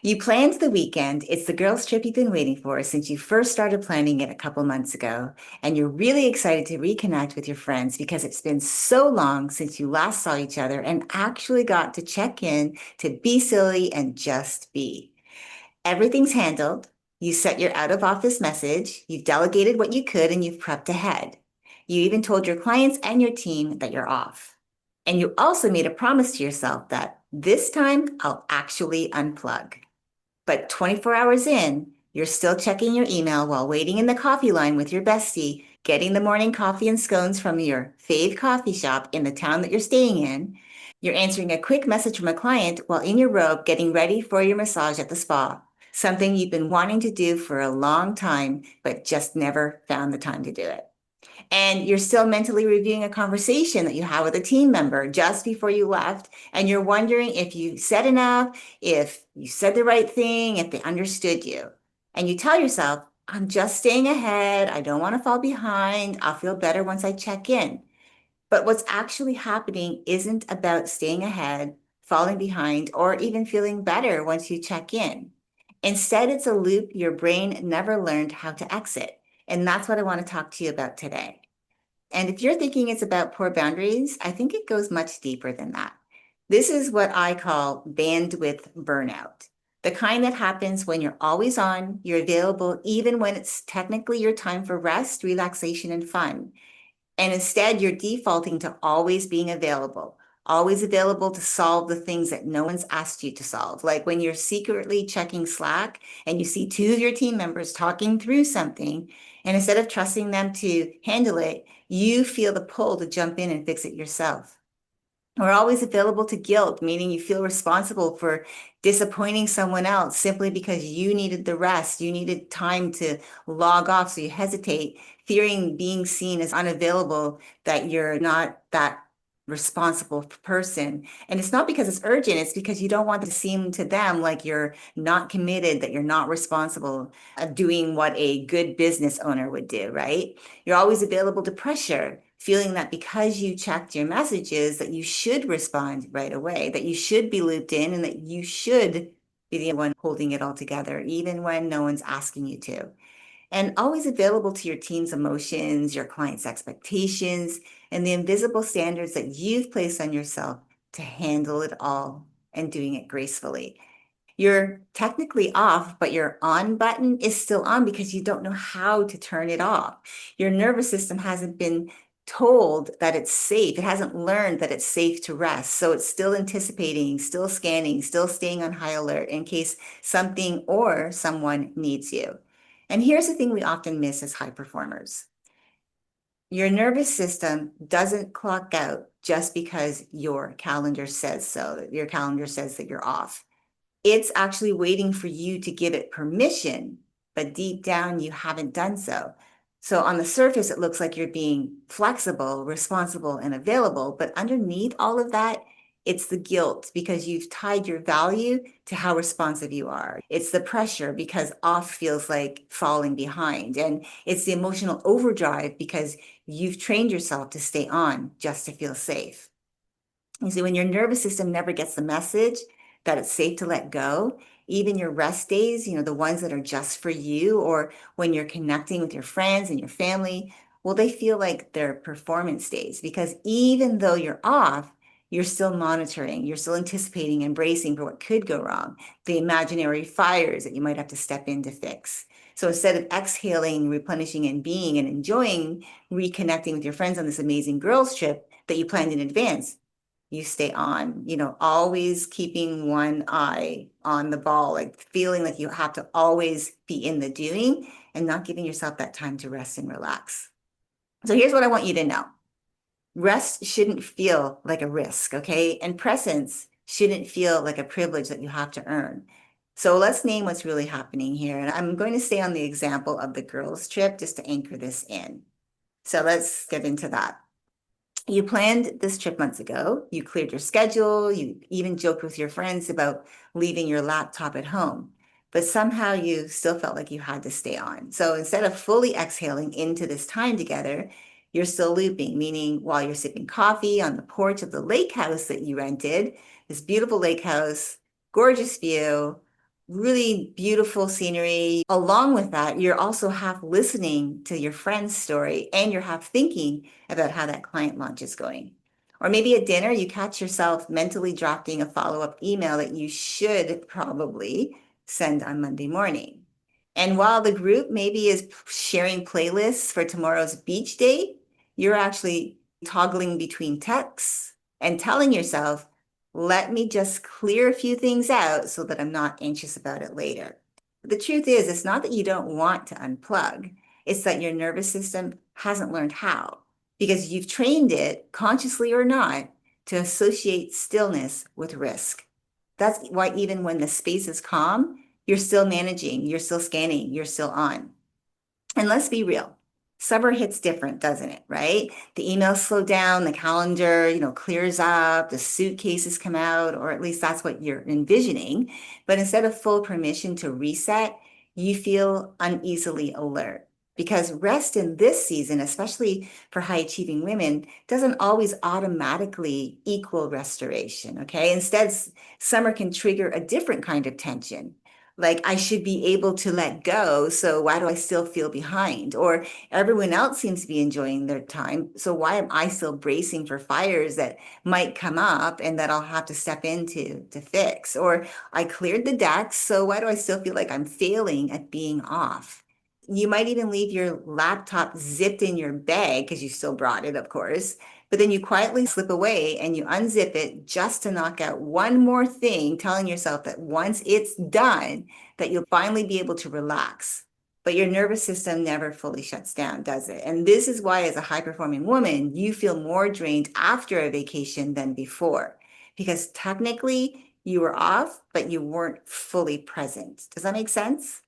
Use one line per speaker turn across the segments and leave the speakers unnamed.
You planned the weekend. It's the girls' trip you've been waiting for since you first started planning it a couple months ago. And you're really excited to reconnect with your friends because it's been so long since you last saw each other and actually got to check in to be silly and just be. Everything's handled. You set your out of office message, you've delegated what you could, and you've prepped ahead. You even told your clients and your team that you're off. And you also made a promise to yourself that this time I'll actually unplug. But 24 hours in, you're still checking your email while waiting in the coffee line with your bestie, getting the morning coffee and scones from your fave coffee shop in the town that you're staying in. You're answering a quick message from a client while in your robe getting ready for your massage at the spa, something you've been wanting to do for a long time, but just never found the time to do it. And you're still mentally reviewing a conversation that you had with a team member just before you left. And you're wondering if you said enough, if you said the right thing, if they understood you. And you tell yourself, I'm just staying ahead. I don't want to fall behind. I'll feel better once I check in. But what's actually happening isn't about staying ahead, falling behind, or even feeling better once you check in. Instead, it's a loop your brain never learned how to exit. And that's what I want to talk to you about today. And if you're thinking it's about poor boundaries, I think it goes much deeper than that. This is what I call bandwidth burnout, the kind that happens when you're always on, you're available even when it's technically your time for rest, relaxation, and fun. And instead, you're defaulting to always available to solve the things that no one's asked you to solve. Like when you're secretly checking Slack and you see two of your team members talking through something, and instead of trusting them to handle it, you feel the pull to jump in and fix it yourself. We're always available to guilt, meaning you feel responsible for disappointing someone else simply because you needed the rest, you needed time to log off, so you hesitate, fearing being seen as unavailable, that you're not that responsible person. And it's not because it's urgent, it's because you don't want to seem to them like you're not committed, that you're not responsible of doing what a good business owner would do, right? You're always available to pressure, feeling that because you checked your messages that you should respond right away, that you should be looped in, and that you should be the one holding it all together, even when no one's asking you to. And always available to your team's emotions, your clients' expectations, and the invisible standards that you've placed on yourself to handle it all and doing it gracefully. You're technically off, but your on button is still on because you don't know how to turn it off. Your nervous system hasn't been told that it's safe. It hasn't learned that it's safe to rest. So it's still anticipating, still scanning, still staying on high alert in case something or someone needs you. And here's the thing we often miss as high performers. Your nervous system doesn't clock out just because your calendar says so, your calendar says that you're off. It's actually waiting for you to give it permission, but deep down you haven't done so. So on the surface, it looks like you're being flexible, responsible, and available. But underneath all of that, it's the guilt because you've tied your value to how responsive you are. It's the pressure because off feels like falling behind. And it's the emotional overdrive because you've trained yourself to stay on just to feel safe. You see, when your nervous system never gets the message that it's safe to let go, even your rest days, the ones that are just for you, or when you're connecting with your friends and your family, well, they feel like they're performance days because even though you're off, you're still monitoring, you're still anticipating, embracing for what could go wrong, the imaginary fires that you might have to step in to fix. So instead of exhaling, replenishing, and being and enjoying reconnecting with your friends on this amazing girls' trip that you planned in advance, you stay on, always keeping one eye on the ball, like feeling like you have to always be in the doing and not giving yourself that time to rest and relax. So here's what I want you to know. Rest shouldn't feel like a risk, okay? And presence shouldn't feel like a privilege that you have to earn. So let's name what's really happening here. And I'm going to stay on the example of the girls' trip just to anchor this in. So let's get into that. You planned this trip months ago. You cleared your schedule. You even joked with your friends about leaving your laptop at home. But somehow you still felt like you had to stay on. So instead of fully exhaling into this time together, you're still looping, meaning while you're sipping coffee on the porch of the lake house that you rented, this beautiful lake house, gorgeous view, really beautiful scenery. Along with that, you're also half listening to your friend's story and you're half thinking about how that client launch is going. Or maybe at dinner, you catch yourself mentally drafting a follow-up email that you should probably send on Monday morning. And while the group maybe is sharing playlists for tomorrow's beach date, you're actually toggling between texts and telling yourself, let me just clear a few things out so that I'm not anxious about it later. The truth is, it's not that you don't want to unplug, it's that your nervous system hasn't learned how because you've trained it, consciously or not, to associate stillness with risk. That's why even when the space is calm, you're still managing, you're still scanning, you're still on. And let's be real. Summer hits different, doesn't it? Right? The emails slow down, the calendar, clears up, the suitcases come out, or at least that's what you're envisioning. But instead of full permission to reset, you feel uneasily alert. Because rest in this season, especially for high achieving women, doesn't always automatically equal restoration. Okay. Instead, summer can trigger a different kind of tension, like I should be able to let go. So why do I still feel behind? Or everyone else seems to be enjoying their time. So why am I still bracing for fires that might come up and that I'll have to step into to fix? Or I cleared the decks. So why do I still feel like I'm failing at being off? You might even leave your laptop zipped in your bag because you still brought it, of course. But then you quietly slip away and you unzip it just to knock out one more thing, telling yourself that once it's done, that you'll finally be able to relax. But your nervous system never fully shuts down, does it? And this is why, as a high performing woman, you feel more drained after a vacation than before, because technically you were off, but you weren't fully present. Does that make sense?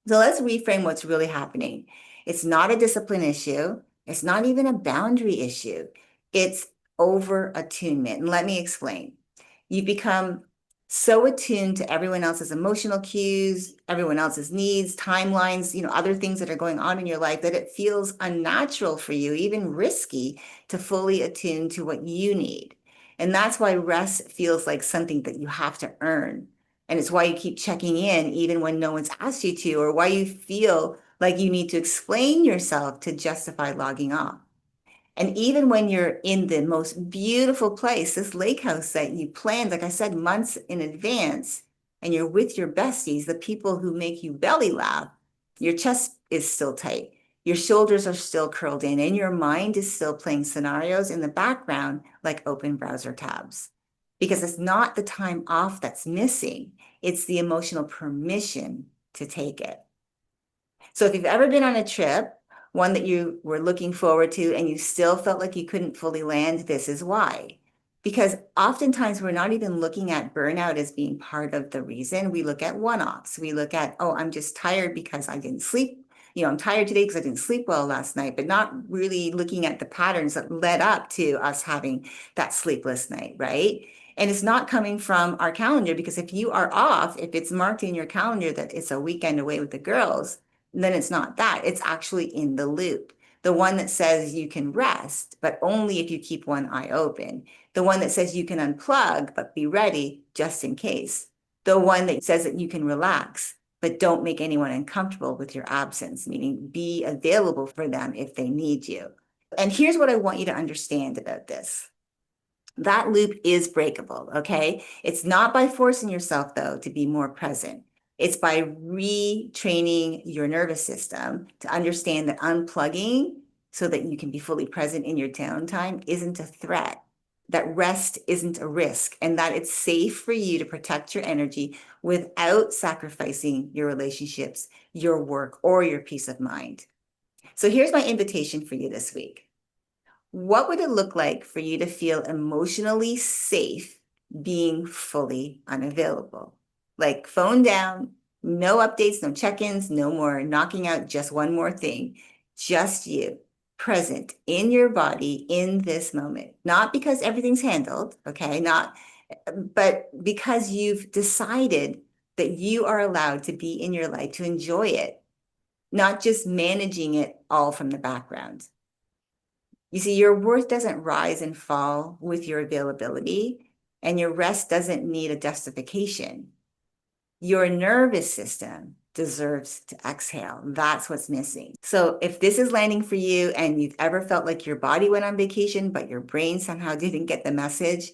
So let's reframe what's really happening. It's not a discipline issue. It's not even a boundary issue. It's over attunement. And let me explain. You become so attuned to everyone else's emotional cues, everyone else's needs, timelines, other things that are going on in your life that it feels unnatural for you, even risky to fully attune to what you need. And that's why rest feels like something that you have to earn. And it's why you keep checking in even when no one's asked you to, or why you feel like you need to explain yourself to justify logging off. And even when you're in the most beautiful place, this lake house that you planned, like I said, months in advance, and you're with your besties, the people who make you belly laugh, your chest is still tight. Your shoulders are still curled in, and your mind is still playing scenarios in the background like open browser tabs. Because it's not the time off that's missing, it's the emotional permission to take it. So if you've ever been on a trip, one that you were looking forward to, and you still felt like you couldn't fully land, this is why. Because oftentimes we're not even looking at burnout as being part of the reason. We look at one-offs. We look at, oh, I'm just tired because I didn't sleep. I'm tired today because I didn't sleep well last night, but not really looking at the patterns that led up to us having that sleepless night, right? And it's not coming from our calendar, because if you are off, if it's marked in your calendar that it's a weekend away with the girls, then it's not that. It's actually in the loop. The one that says you can rest, but only if you keep one eye open. The one that says you can unplug, but be ready just in case. The one that says that you can relax, but don't make anyone uncomfortable with your absence, meaning be available for them if they need you. And here's what I want you to understand about this. That loop is breakable, okay? It's not by forcing yourself, though, to be more present. It's by retraining your nervous system to understand that unplugging so that you can be fully present in your downtime isn't a threat, that rest isn't a risk, and that it's safe for you to protect your energy without sacrificing your relationships, your work, or your peace of mind. So here's my invitation for you this week. What would it look like for you to feel emotionally safe being fully unavailable? Like phone down, no updates, no check-ins, no more knocking out just one more thing. Just you, present in your body in this moment. Not because everything's handled, okay? But because you've decided that you are allowed to be in your life, to enjoy it, not just managing it all from the background. You see, your worth doesn't rise and fall with your availability, and your rest doesn't need a justification. Your nervous system deserves to exhale. That's what's missing. So if this is landing for you and you've ever felt like your body went on vacation, but your brain somehow didn't get the message,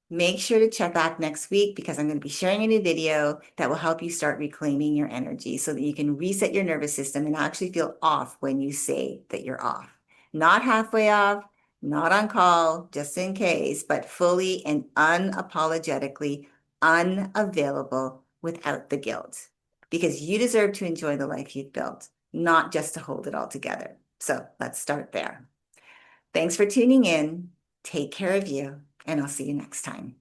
make sure to check back next week because I'm going to be sharing a new video that will help you start reclaiming your energy so that you can reset your nervous system and actually feel off when you say that you're off. Not halfway off, not on call, just in case, but fully and unapologetically unavailable without the guilt. Because you deserve to enjoy the life you've built, not just to hold it all together. So let's start there. Thanks for tuning in. Take care of you, and I'll see you next time.